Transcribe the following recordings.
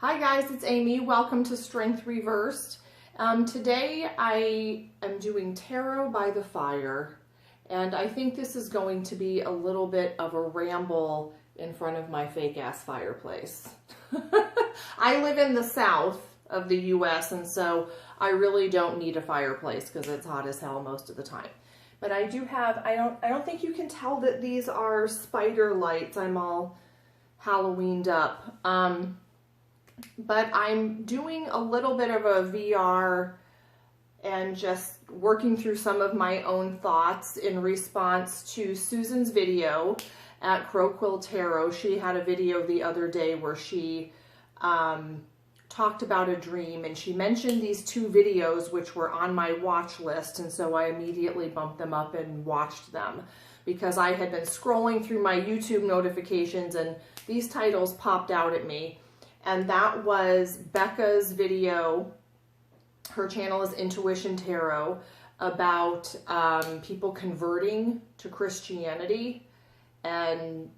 Hi guys, it's Amy. Welcome to Strength Reversed. Today I am doing Tarot by the Fire, and I think this is going to be a little bit of a ramble in front of my fake-ass fireplace. I live in the south of the US, and so I really don't need a fireplace because it's hot as hell most of the time. But I do have, I don't think you can tell that these are spider lights. I'm all Halloweened up. But I'm doing a little bit of a VR and just working through some of my own thoughts in response to Susan's video at Crow Quill Tarot. She had a video the other day where she talked about a dream, and she mentioned these two videos which were on my watch list, and so I immediately bumped them up and watched them because I had been scrolling through my YouTube notifications and these titles popped out at me. And that was Becca's video. Her channel is Intuition Tarot, about people converting to Christianity and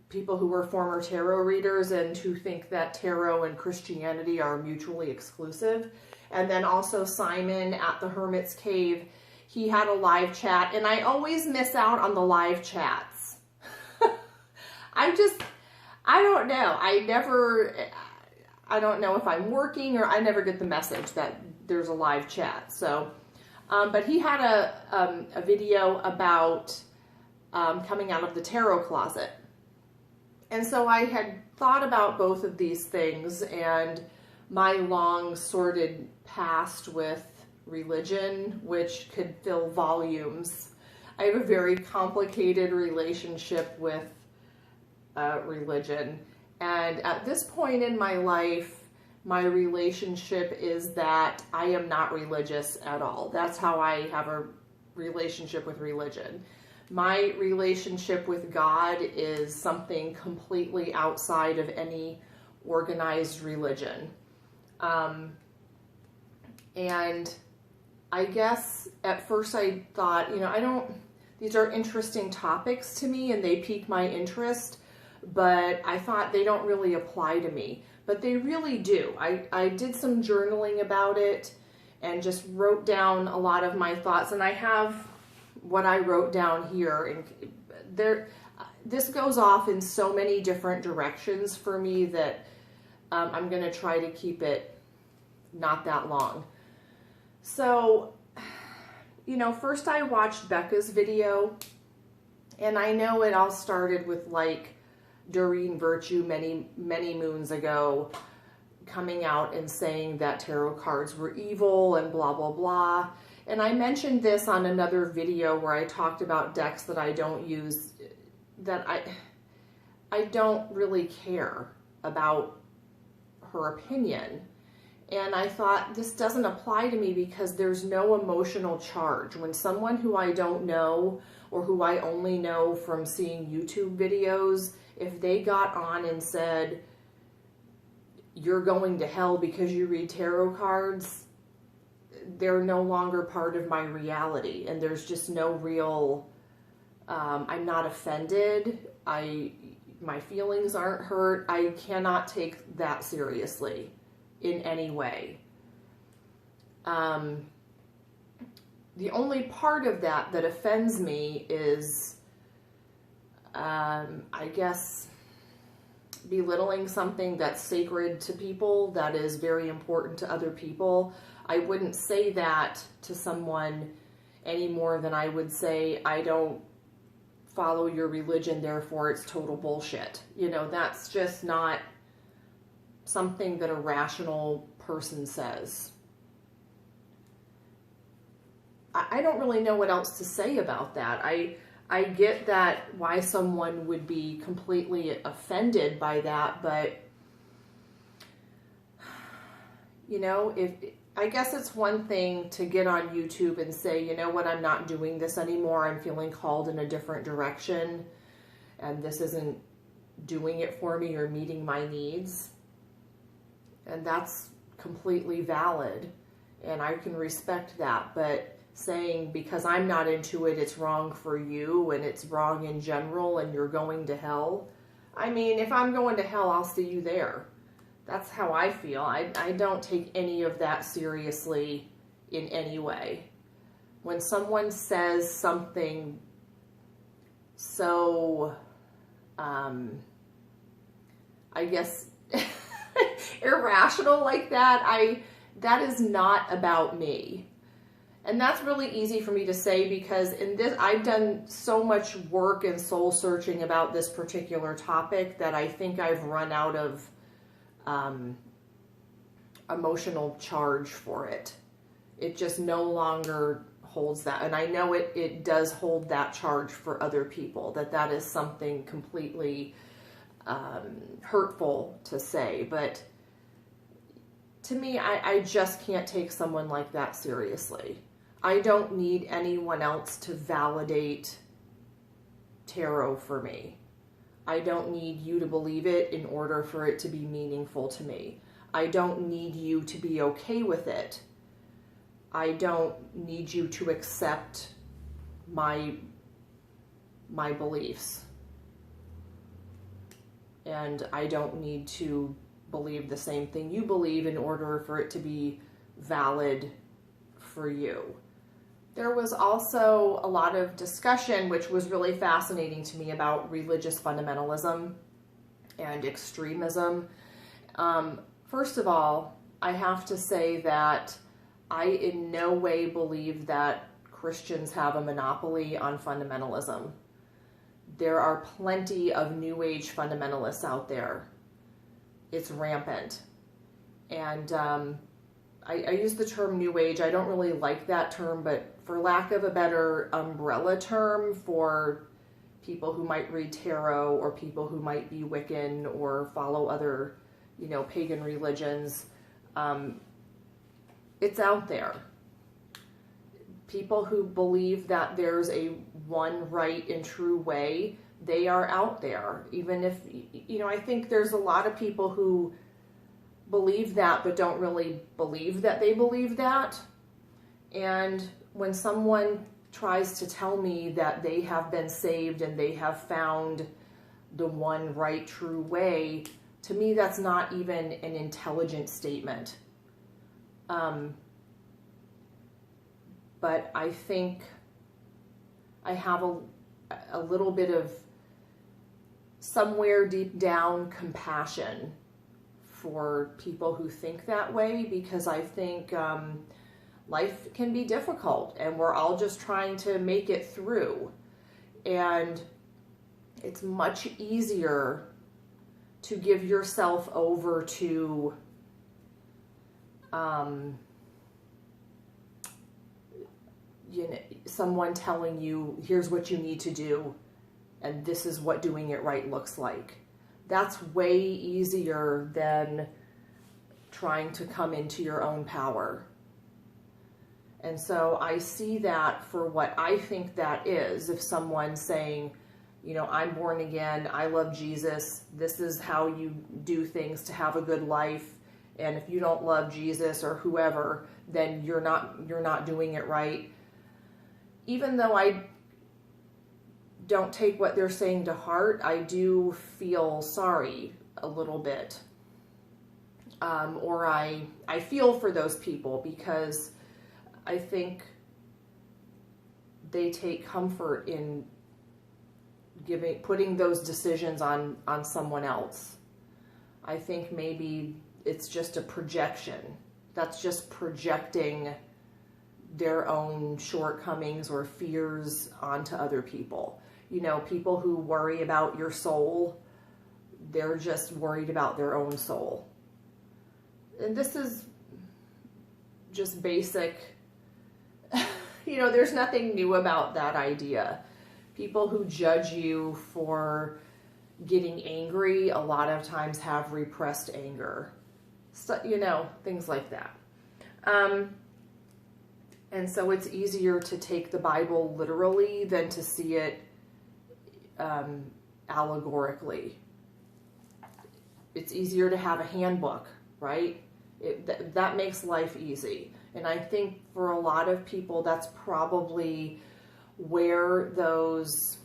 people who were former tarot readers and who think that tarot and Christianity are mutually exclusive. And then also Simon at the Hermit's Cave, he had a live chat, and I always miss out on the live chats. I don't know. I don't know if I'm working, or I never get the message that there's a live chat. So, but he had a video about coming out of the tarot closet. And so I had thought about both of these things and my long sordid past with religion, which could fill volumes. I have a very complicated relationship with religion, and at this point in my life, my relationship is that I am not religious at all. That's how I have a relationship with religion. My relationship with God is something completely outside of any organized religion. And I guess at first I thought, these are interesting topics to me and they pique my interest, but I thought they don't really apply to me, but they really do. I did some journaling about it and just wrote down a lot of my thoughts, and I have what I wrote down here, and this goes off in so many different directions for me that I'm going to try to keep it not that long. So, first I watched Becca's video, and I know it all started with like Doreen Virtue many moons ago coming out and saying that tarot cards were evil and blah blah blah. And I mentioned this on another video where I talked about decks that I don't use, that I don't really care about her opinion. And I thought, this doesn't apply to me because there's no emotional charge. When someone who I don't know, or who I only know from seeing YouTube videos, if they got on and said, you're going to hell because you read tarot cards, they're no longer part of my reality. And there's just no real, I'm not offended. My feelings aren't hurt. I cannot take that seriously in any way. The only part of that that offends me is, I guess, belittling something that's sacred to people, that is very important to other people. I wouldn't say that to someone any more than I would say, I don't follow your religion, therefore it's total bullshit. That's just not something that a rational person says. I don't really know what else to say about that. I get that why someone would be completely offended by that, but I guess it's one thing to get on YouTube and say, you know what, I'm not doing this anymore. I'm feeling called in a different direction, and this isn't doing it for me or meeting my needs. And that's completely valid, and I can respect that. But saying because I'm not into it, it's wrong for you and it's wrong in general and you're going to hell. I mean, if I'm going to hell, I'll see you there. That's how I feel. I don't take any of that seriously in any way. When someone says something so, I guess, irrational like that, that is not about me. And that's really easy for me to say because in this, I've done so much work and soul searching about this particular topic that I think I've run out of emotional charge for it. It just no longer holds that. And I know it does hold that charge for other people, that is something completely hurtful to say. But to me, I just can't take someone like that seriously. I don't need anyone else to validate tarot for me. I don't need you to believe it in order for it to be meaningful to me. I don't need you to be okay with it. I don't need you to accept my beliefs. And I don't need to believe the same thing you believe in order for it to be valid for you. There was also a lot of discussion, which was really fascinating to me, about religious fundamentalism and extremism. First of all, I have to say that I in no way believe that Christians have a monopoly on fundamentalism. There are plenty of New Age fundamentalists out there. It's rampant. And I use the term New Age. I don't really like that term, but for lack of a better umbrella term for people who might read tarot or people who might be Wiccan or follow other, pagan religions, it's out there. People who believe that there's a one right and true way, they are out there. Even if, I think there's a lot of people who believe that but don't really believe that they believe that. And when someone tries to tell me that they have been saved and they have found the one right true way, to me that's not even an intelligent statement. But I think I have a little bit of, somewhere deep down, compassion for people who think that way, because I think life can be difficult and we're all just trying to make it through. And it's much easier to give yourself over to someone telling you, here's what you need to do, and this is what doing it right looks like. That's way easier than trying to come into your own power. And so I see that for what I think that is. If someone's saying, I'm born again, I love Jesus, this is how you do things to have a good life, and if you don't love Jesus or whoever, then you're not doing it right. Even though I don't take what they're saying to heart, I do feel sorry a little bit. Or I feel for those people, because I think they take comfort in putting those decisions on someone else. I think maybe it's just a projection. That's just projecting their own shortcomings or fears onto other people. People who worry about your soul, they're just worried about their own soul. And this is just basic, there's nothing new about that idea. People who judge you for getting angry a lot of times have repressed anger. So, things like that. And so it's easier to take the Bible literally than to see it allegorically. It's easier to have a handbook, right? That makes life easy. And I think for a lot of people, that's probably where those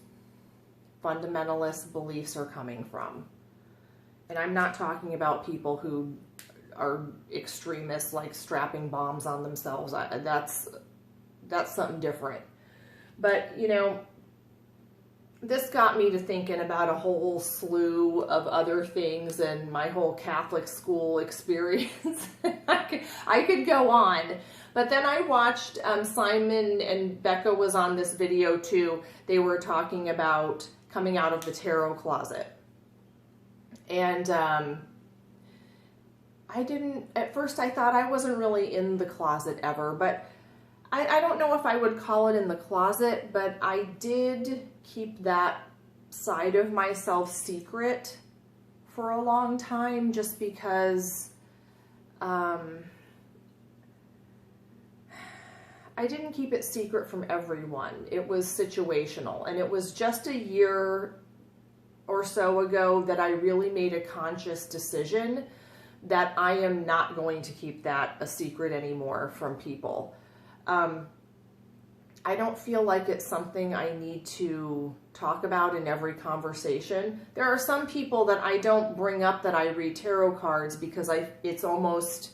fundamentalist beliefs are coming from. And I'm not talking about people who are extremists, like strapping bombs on themselves. That's something different. But, you know, this got me to thinking about a whole slew of other things and my whole Catholic school experience. I could go on. But then I watched Simon and Becca was on this video too. They were talking about coming out of the tarot closet. And at first I thought I wasn't really in the closet ever, but I don't know if I would call it in the closet, but I did keep that side of myself secret for a long time just because I didn't keep it secret from everyone. It was situational, and it was just a year or so ago that I really made a conscious decision that I am not going to keep that a secret anymore from people. I don't feel like it's something I need to talk about in every conversation. There are some people that I don't bring up that I read tarot cards because it's almost,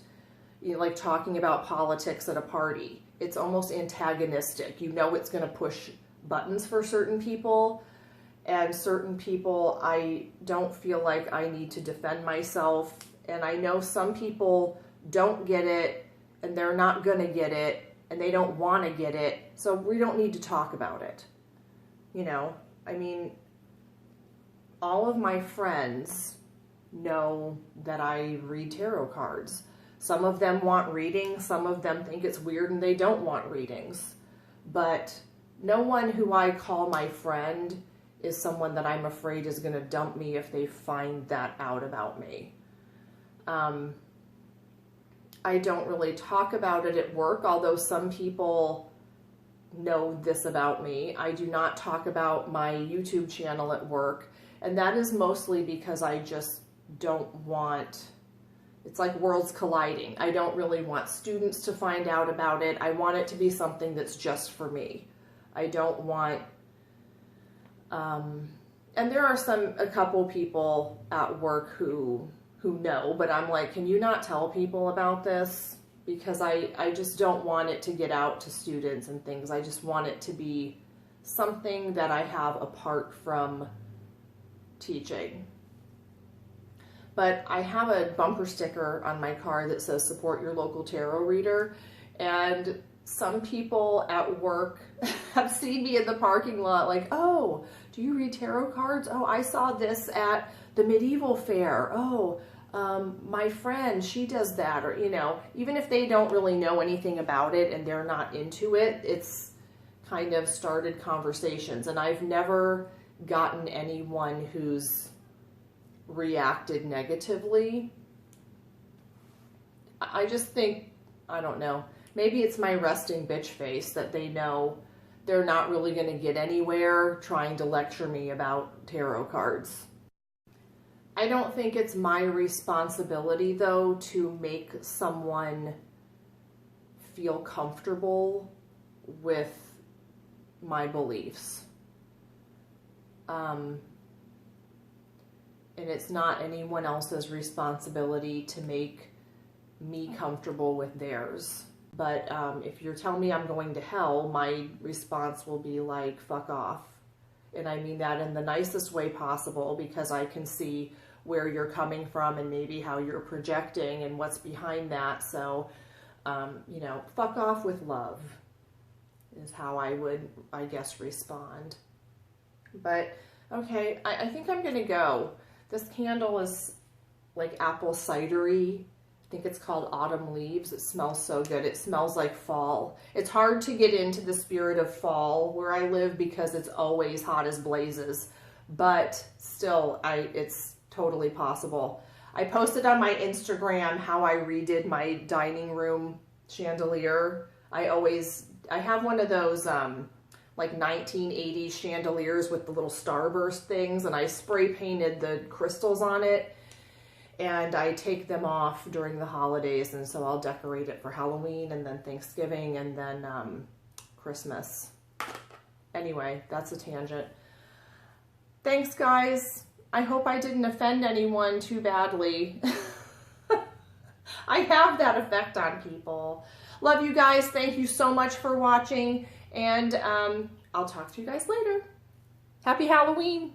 you know, like talking about politics at a party. It's almost antagonistic. You know it's going to push buttons for certain people, and certain people I don't feel like I need to defend myself. And I know some people don't get it, and they're not going to get it, and they don't want to get it, so we don't need to talk about it. You know, I mean, all of my friends know that I read tarot cards. Some of them want readings, some of them think it's weird and they don't want readings. But no one who I call my friend is someone that I'm afraid is going to dump me if they find that out about me. I don't really talk about it at work, although some people know this about me. I do not talk about my YouTube channel at work, and that is mostly because I just don't want, it's like worlds colliding. I don't really want students to find out about it. I want it to be something that's just for me. I don't want, and there are a couple people at work who know, but I'm like, can you not tell people about this? Because I just don't want it to get out to students and things. I just want it to be something that I have apart from teaching. But I have a bumper sticker on my car that says support your local tarot reader, and some people at work have seen me in the parking lot like, oh, do you read tarot cards? Oh, I saw this at the medieval fair. Oh, my friend, she does that. Or, you know, even if they don't really know anything about it and they're not into it, it's kind of started conversations. And I've never gotten anyone who's reacted negatively. I just think, I don't know, maybe it's my resting bitch face that they know they're not really going to get anywhere trying to lecture me about tarot cards. I don't think it's my responsibility, though, to make someone feel comfortable with my beliefs. And it's not anyone else's responsibility to make me comfortable with theirs. But if you're telling me I'm going to hell, my response will be like, fuck off. And I mean that in the nicest way possible, because I can see where you're coming from and maybe how you're projecting and what's behind that. So, you know, fuck off with love is how I would, I guess, respond. But, okay, I think I'm going to go. This candle is like apple cidery. I think it's called Autumn Leaves. It smells so good. It smells like fall. It's hard to get into the spirit of fall where I live because it's always hot as blazes. But still, it's totally possible. I posted on my Instagram how I redid my dining room chandelier. I have one of those like 1980s chandeliers with the little starburst things, and I spray painted the crystals on it. And I take them off during the holidays, and so I'll decorate it for Halloween and then Thanksgiving and then Christmas. Anyway, that's a tangent. Thanks, guys. I hope I didn't offend anyone too badly. I have that effect on people. Love you guys. Thank you so much for watching. And I'll talk to you guys later. Happy Halloween.